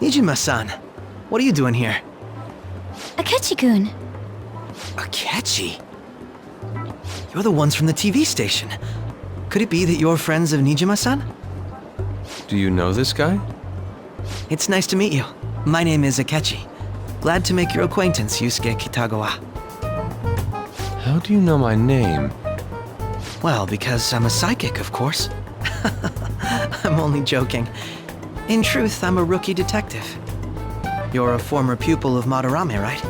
Nijima-san, what are you doing here? Akechi-kun. Akechi? You're the ones from the TV station. Could it be that you're friends of Nijima-san? Do you know this guy? It's nice to meet you. My name is Akechi. Glad to make your acquaintance, Yusuke Kitagawa. How do you know my name? Well, because I'm a psychic, of course. I'm only joking. In truth, I'm a rookie detective. You're a former pupil of Madarame, right?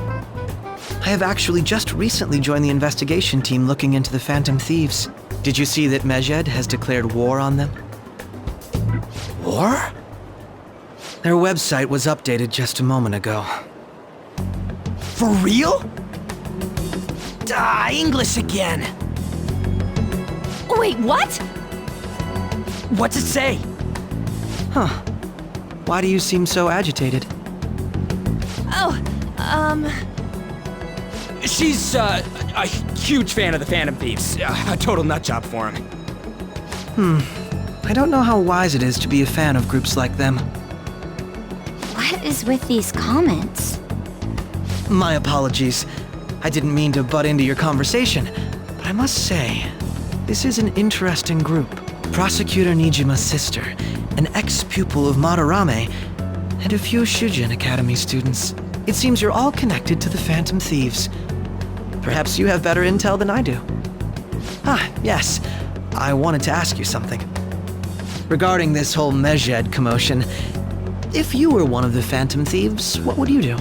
I have actually just recently joined the investigation team looking into the Phantom Thieves. Did you see that Medjed has declared war on them? War? Their website was updated just a moment ago. For real? English again! Wait, what? What's it say? Huh. Why do you seem so agitated? She's, a huge fan of the Phantom Thieves. A total nutjob for him. I don't know how wise it is to be a fan of groups like them. What is with these comments? My apologies. I didn't mean to butt into your conversation, but I must say, this is an interesting group. Prosecutor Nijima's sister, an ex-pupil of Madarame, and a few Shujin Academy students. It seems you're all connected to the Phantom Thieves. Perhaps you have better intel than I do. Yes. I wanted to ask you something. Regarding this whole Medjed commotion, if you were one of the Phantom Thieves, what would you do?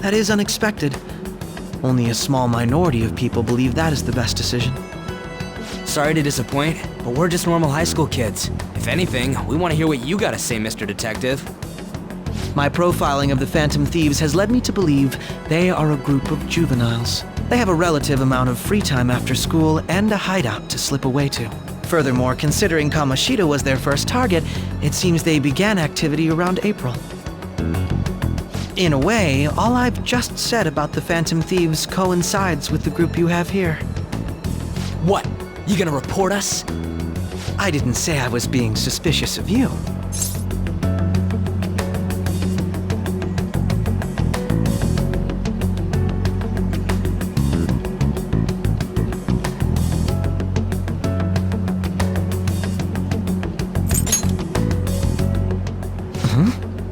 That is unexpected. Only a small minority of people believe that is the best decision. Sorry to disappoint, but we're just normal high school kids. If anything, we want to hear what you gotta say, Mr. Detective. My profiling of the Phantom Thieves has led me to believe they are a group of juveniles. They have a relative amount of free time after school and a hideout to slip away to. Furthermore, considering Kamoshida was their first target, it seems they began activity around April. In a way, all I've just said about the Phantom Thieves coincides with the group you have here. What? You gonna report us? I didn't say I was being suspicious of you.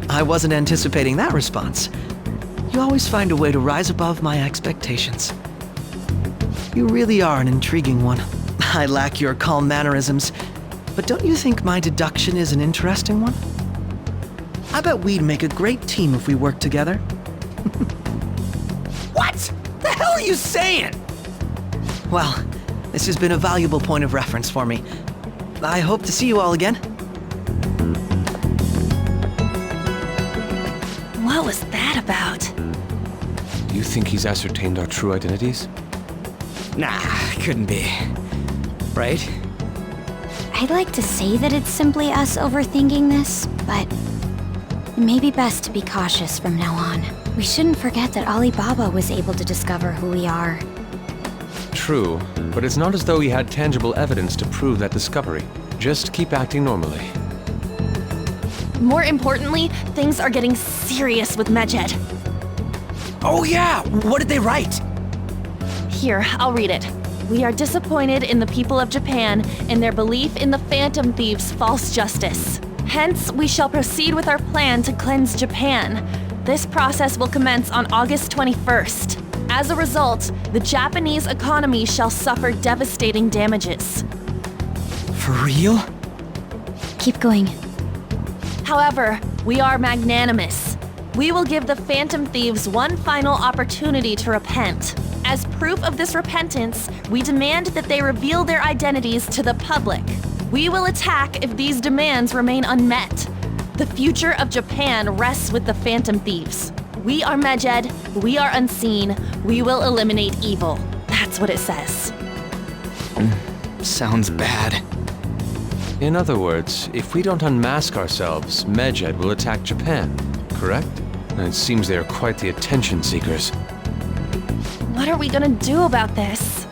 I wasn't anticipating that response. You always find a way to rise above my expectations. You really are an intriguing one. I lack your calm mannerisms, but don't you think my deduction is an interesting one? I bet we'd make a great team if we worked together. What? The hell are you saying? Well, this has been a valuable point of reference for me. I hope to see you all again. What was that about? Do you think he's ascertained our true identities? Nah, couldn't be. Right? I'd like to say that it's simply us overthinking this, but it may be best to be cautious from now on. We shouldn't forget that Alibaba was able to discover who we are. True, but it's not as though he had tangible evidence to prove that discovery. Just keep acting normally. More importantly, things are getting serious with Medjed. Oh yeah, what did they write? Here, I'll read it. We are disappointed in the people of Japan in their belief in the Phantom Thieves' false justice. Hence, we shall proceed with our plan to cleanse Japan. This process will commence on August 21st. As a result, the Japanese economy shall suffer devastating damages. For real? Keep going. However, we are magnanimous. We will give the Phantom Thieves one final opportunity to repent. As proof of this repentance, we demand that they reveal their identities to the public. We will attack if these demands remain unmet. The future of Japan rests with the Phantom Thieves. We are Medjed, we are unseen, we will eliminate evil. That's what it says. Sounds bad. In other words, if we don't unmask ourselves, Medjed will attack Japan, correct? And it seems they are quite the attention seekers. What are we gonna do about this?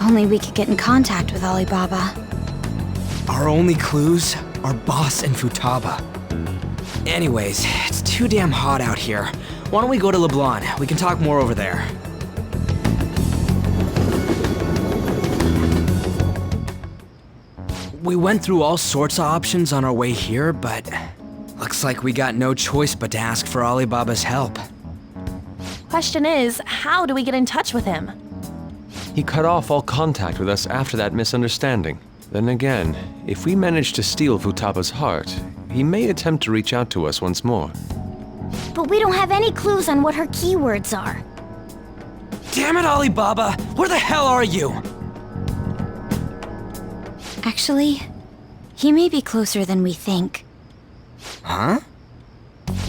Only we could get in contact with Alibaba. Our only clues are Boss and Futaba. Anyways, it's too damn hot out here. Why don't we go to Leblon? We can talk more over there. We went through all sorts of options on our way here, but looks like we got no choice but to ask for Alibaba's help. Question is, how do we get in touch with him? He cut off all contact with us after that misunderstanding. Then again, if we manage to steal Futaba's heart, he may attempt to reach out to us once more. But we don't have any clues on what her keywords are. Damn it, Alibaba! Where the hell are you? Actually, he may be closer than we think. Huh?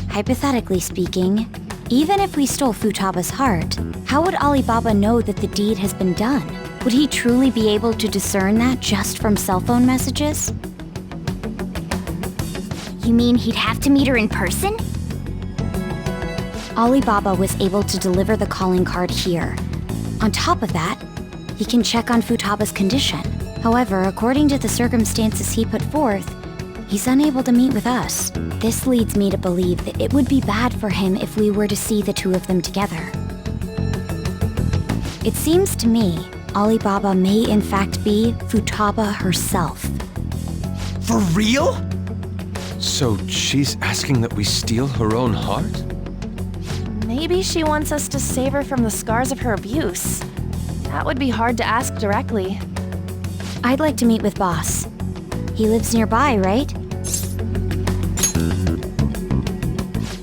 Hypothetically speaking, even if we stole Futaba's heart, how would Alibaba know that the deed has been done? Would he truly be able to discern that just from cell phone messages? You mean he'd have to meet her in person? Alibaba was able to deliver the calling card here. On top of that, he can check on Futaba's condition. However, according to the circumstances he put forth, he's unable to meet with us. This leads me to believe that it would be bad for him if we were to see the two of them together. It seems to me Alibaba may in fact be Futaba herself. For real? So she's asking that we steal her own heart? Maybe she wants us to save her from the scars of her abuse. That would be hard to ask directly. I'd like to meet with Boss. He lives nearby, right?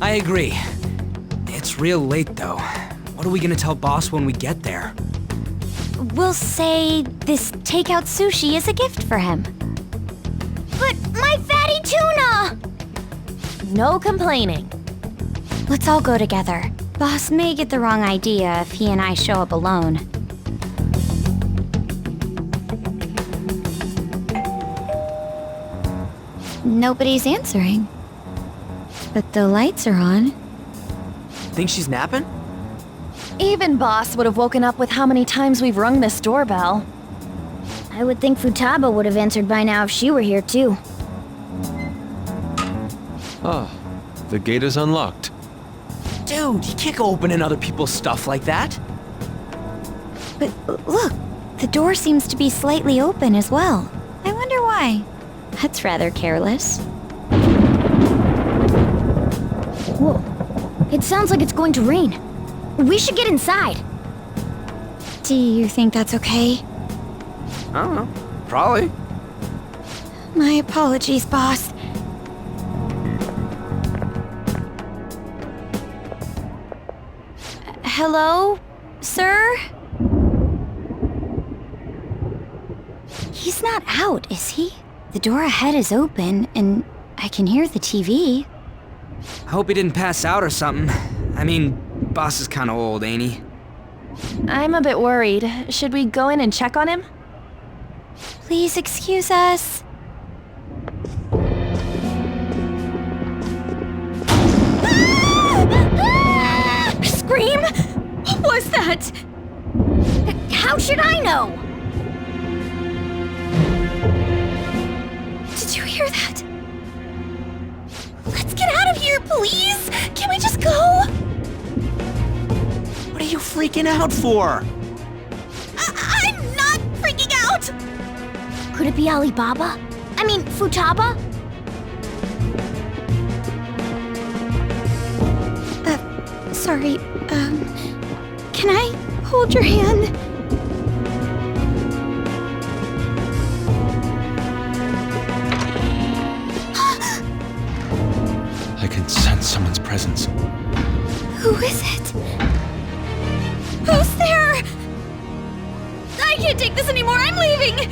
I agree. It's real late, though. What are we gonna tell Boss when we get there? We'll say this takeout sushi is a gift for him. But my fatty tuna! No complaining. Let's all go together. Boss may get the wrong idea if he and I show up alone. Nobody's answering. But the lights are on. Think she's napping? Even Boss would have woken up with how many times we've rung this doorbell. I would think Futaba would have answered by now if she were here too. Ah, the gate is unlocked. Dude, you can't go opening other people's stuff like that. But look, the door seems to be slightly open as well. I wonder why. That's rather careless. Whoa. It sounds like it's going to rain. We should get inside. Do you think that's okay? I don't know. Probably. My apologies, boss. Hello, sir? He's not out, is he? The door ahead is open, and I can hear the TV. I hope he didn't pass out or something. I mean, Boss is kinda old, ain't he? I'm a bit worried. Should we go in and check on him? Please excuse us. Scream? What was that? How should I know? Did you hear that? Let's get out of here, please! Can we just go? What are you freaking out for? I'm not freaking out! Could it be Alibaba? I mean, Futaba? Sorry, can I hold your hand? I can sense someone's presence. Who is it? Who's there? I can't take this anymore, I'm leaving!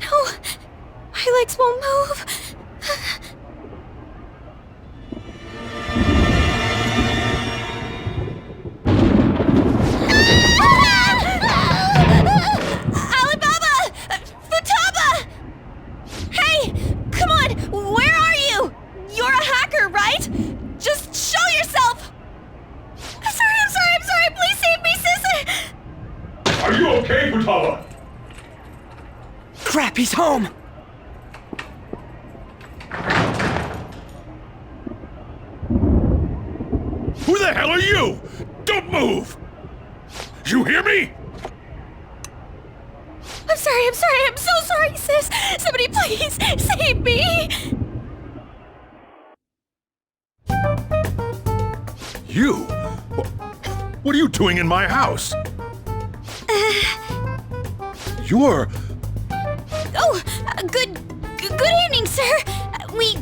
No, my legs won't move. He's home! Who the hell are you? Don't move! You hear me? I'm so sorry, sis! Somebody please save me! You? What are you doing in my house? You're... Oh, good evening, sir. We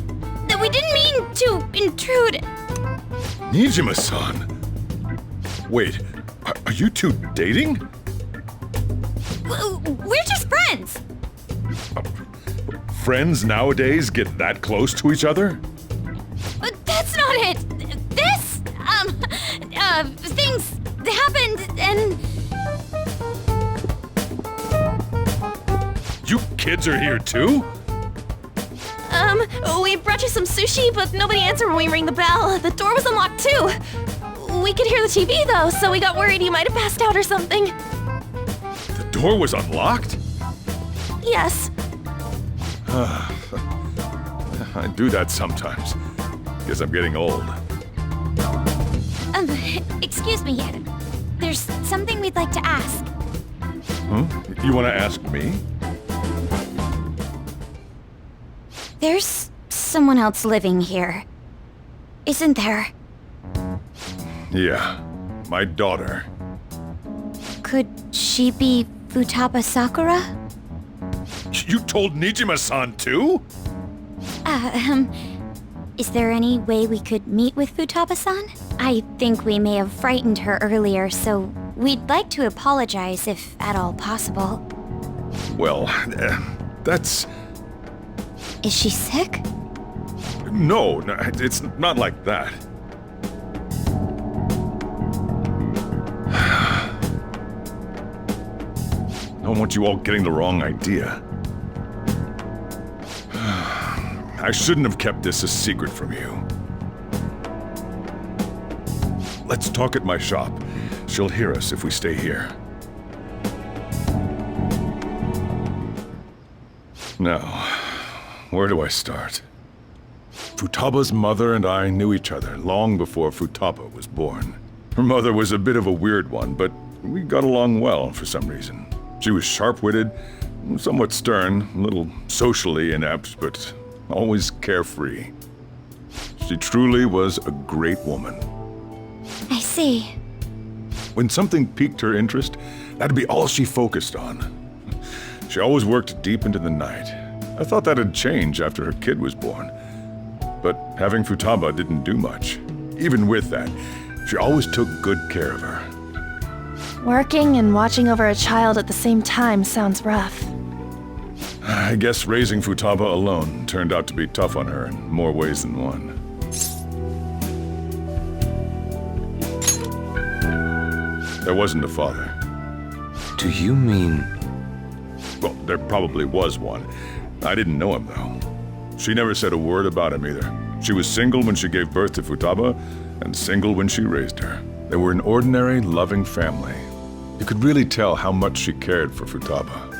didn't mean to intrude. Nijima-san. Wait, are you two dating? We're just friends. Friends nowadays get that close to each other? That's not it. This, things happened and... You kids are here too? We brought you some sushi, but nobody answered when we rang the bell. The door was unlocked too. We could hear the TV though, so we got worried you might have passed out or something. The door was unlocked? Yes. I do that sometimes. Guess I'm getting old. Excuse me. There's something we'd like to ask. Huh? You want to ask me? There's someone else living here, isn't there? Yeah, my daughter. Could she be Futaba Sakura? You told Nijima-san too? Is there any way we could meet with Futaba-san? I think we may have frightened her earlier, so we'd like to apologize if at all possible. Well, that's... Is she sick? No, it's not like that. I don't want you all getting the wrong idea. I shouldn't have kept this a secret from you. Let's talk at my shop. She'll hear us if we stay here. Now, where do I start? Futaba's mother and I knew each other long before Futaba was born. Her mother was a bit of a weird one, but we got along well for some reason. She was sharp-witted, somewhat stern, a little socially inept, but always carefree. She truly was a great woman. I see. When something piqued her interest, that'd be all she focused on. She always worked deep into the night. I thought that'd change after her kid was born. But having Futaba didn't do much. Even with that, she always took good care of her. Working and watching over a child at the same time sounds rough. I guess raising Futaba alone turned out to be tough on her in more ways than one. There wasn't a father. Do you mean... Well, there probably was one. I didn't know him, though. She never said a word about him either. She was single when she gave birth to Futaba, and single when she raised her. They were an ordinary, loving family. You could really tell how much she cared for Futaba.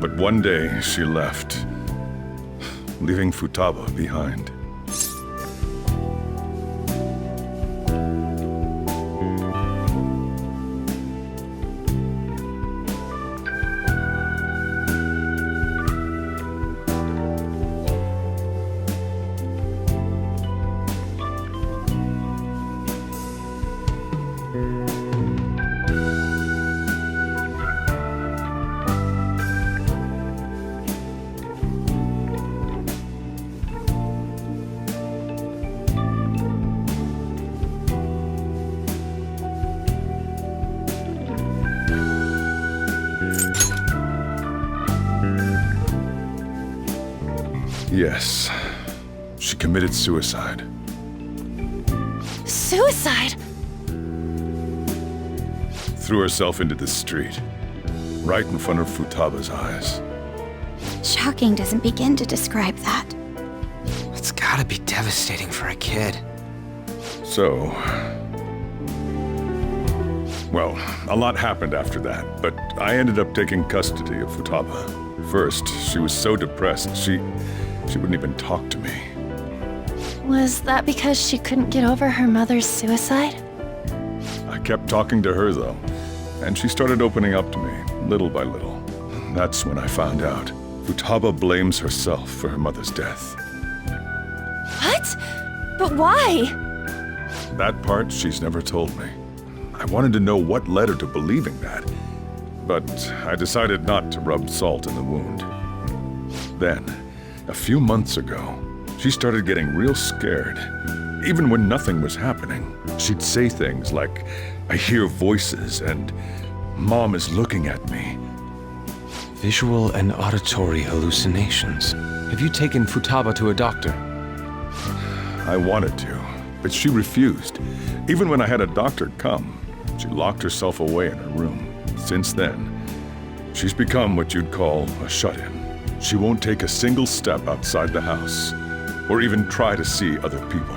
But one day, she left, leaving Futaba behind. Yes. She committed suicide. Suicide? Threw herself into the street, right in front of Futaba's eyes. Shocking doesn't begin to describe that. It's gotta be devastating for a kid. So... Well, a lot happened after that, but I ended up taking custody of Futaba. First, she was so depressed, she wouldn't even talk to me. Was that because she couldn't get over her mother's suicide? I kept talking to her, though, and she started opening up to me, little by little. That's when I found out. Futaba blames herself for her mother's death. What? But why? That part she's never told me. I wanted to know what led her to believing that, but I decided not to rub salt in the wound. Then, a few months ago, she started getting real scared. Even when nothing was happening, she'd say things like, "I hear voices," and "Mom is looking at me." Visual and auditory hallucinations. Have you taken Futaba to a doctor? I wanted to, but she refused. Even when I had a doctor come, she locked herself away in her room. Since then, she's become what you'd call a shut-in. She won't take a single step outside the house, or even try to see other people.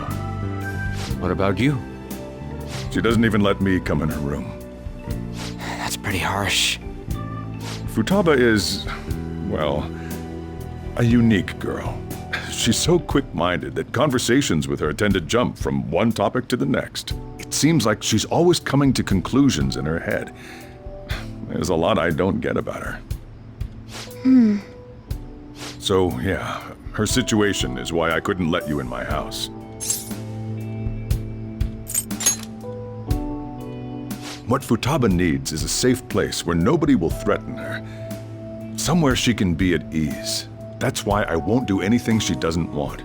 What about you? She doesn't even let me come in her room. That's pretty harsh. Futaba is, well, a unique girl. She's so quick-minded that conversations with her tend to jump from one topic to the next. It seems like she's always coming to conclusions in her head. There's a lot I don't get about her. So, yeah, her situation is why I couldn't let you in my house. What Futaba needs is a safe place where nobody will threaten her. Somewhere she can be at ease. That's why I won't do anything she doesn't want.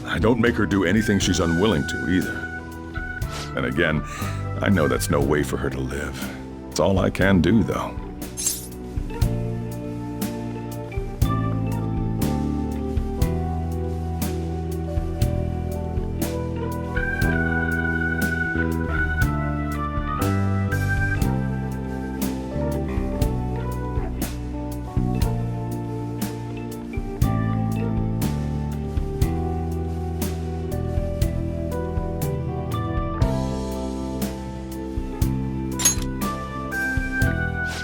I don't make her do anything she's unwilling to, either. And again, I know that's no way for her to live. It's all I can do, though.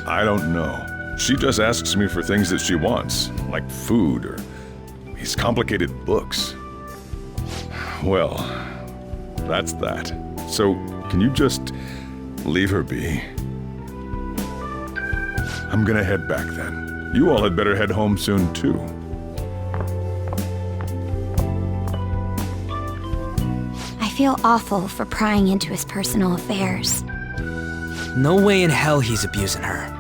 I don't know. She just asks me for things that she wants, like food or these complicated books. Well, that's that. So, can you just leave her be? I'm gonna head back then. You all had better head home soon, too. I feel awful for prying into his personal affairs. No way in hell he's abusing her.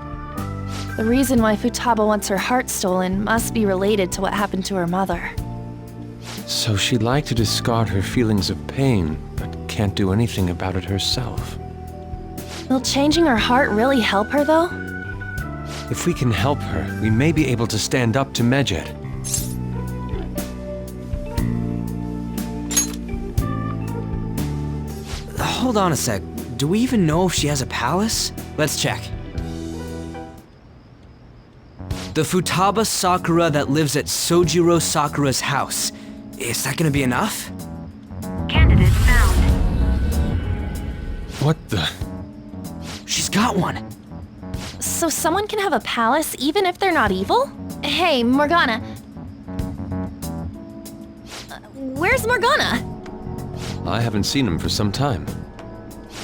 The reason why Futaba wants her heart stolen must be related to what happened to her mother. So she'd like to discard her feelings of pain, but can't do anything about it herself. Will changing her heart really help her, though? If we can help her, we may be able to stand up to Medjed. Hold on a sec. Do we even know if she has a palace? Let's check. The Futaba Sakura that lives at Sojiro Sakura's house. Is that gonna be enough? Candidate found. What the? She's got one. So someone can have a palace even if they're not evil? Hey, Morgana. Where's Morgana? I haven't seen him for some time.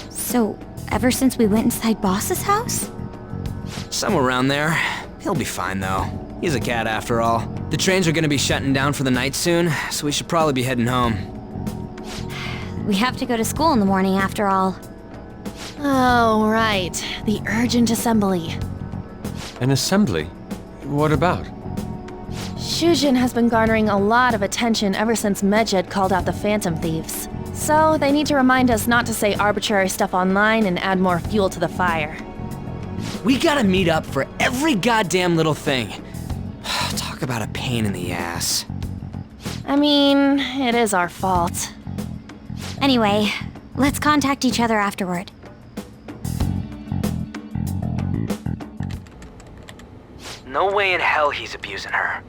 So, ever since we went inside Boss's house? Somewhere around there. He'll be fine, though. He's a cat, after all. The trains are gonna be shutting down for the night soon, so we should probably be heading home. We have to go to school in the morning after all. Oh, right. The urgent assembly. An assembly? What about? Shujin has been garnering a lot of attention ever since Medjed called out the Phantom Thieves. So they need to remind us not to say arbitrary stuff online and add more fuel to the fire. We gotta meet up for every goddamn little thing. Talk about a pain in the ass. I mean, it is our fault. Anyway, let's contact each other afterward. No way in hell he's abusing her.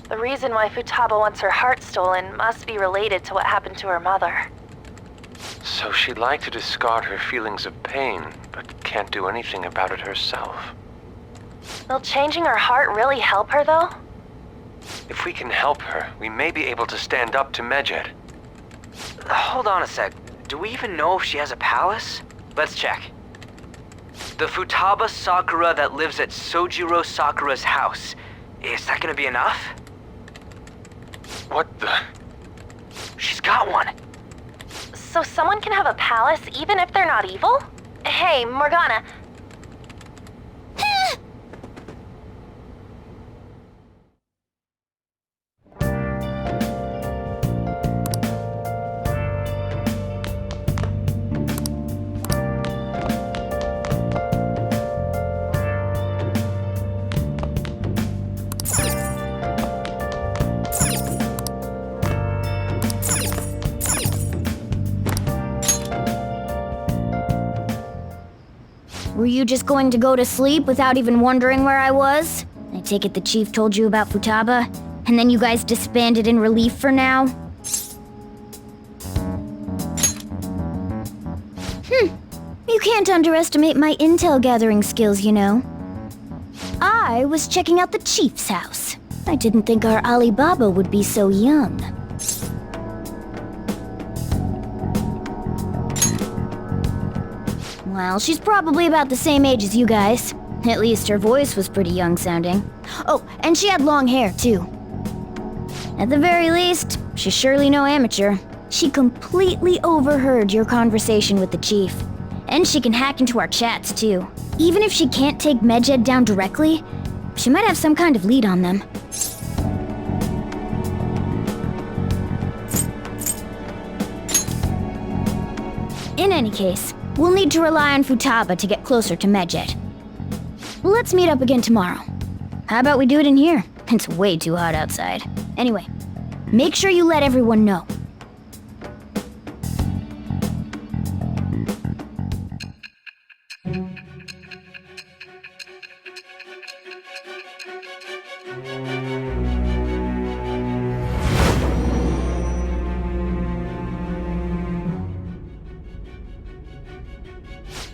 The reason why Futaba wants her heart stolen must be related to what happened to her mother. So she'd like to discard her feelings of pain, but can't do anything about it herself. Will changing her heart really help her, though? If we can help her, we may be able to stand up to Medjed. Hold on a sec. Do we even know if she has a palace? Let's check. The Futaba Sakura that lives at Sojiro Sakura's house. Is that gonna be enough? What the? She's got one. So someone can have a palace even if they're not evil? Hey, Morgana. Were you just going to go to sleep without even wondering where I was? I take it the chief told you about Futaba, and then you guys disbanded in relief for now? You can't underestimate my intel gathering skills, you know. I was checking out the chief's house. I didn't think our Alibaba would be so young. Well, she's probably about the same age as you guys. At least her voice was pretty young sounding. Oh, and she had long hair, too. At the very least, she's surely no amateur. She completely overheard your conversation with the chief. And she can hack into our chats, too. Even if she can't take Medjed down directly, she might have some kind of lead on them. In any case, we'll need to rely on Futaba to get closer to Medjed. Let's meet up again tomorrow. How about we do it in here? It's way too hot outside. Anyway, make sure you let everyone know.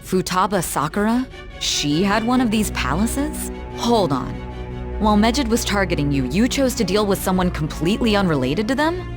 Futaba Sakura? She had one of these palaces? Hold on. While Medjed was targeting you, you chose to deal with someone completely unrelated to them?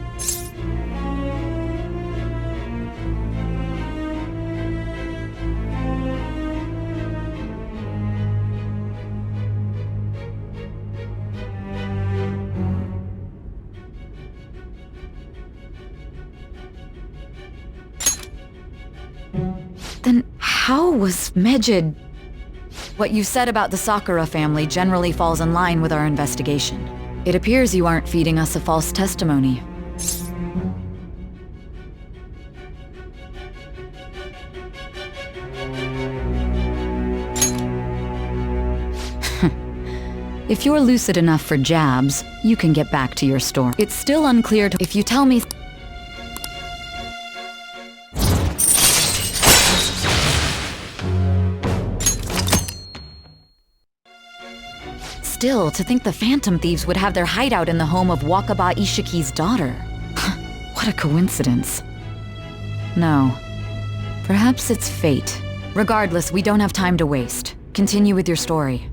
Then how was Medjed? What you said about the Sakura family generally falls in line with our investigation. It appears you aren't feeding us a false testimony. If you're lucid enough for jabs, you can get back to your story. It's still unclear if you tell me... Still, to think the Phantom Thieves would have their hideout in the home of Wakaba Ishiki's daughter. What a coincidence. No. Perhaps it's fate. Regardless, we don't have time to waste. Continue with your story.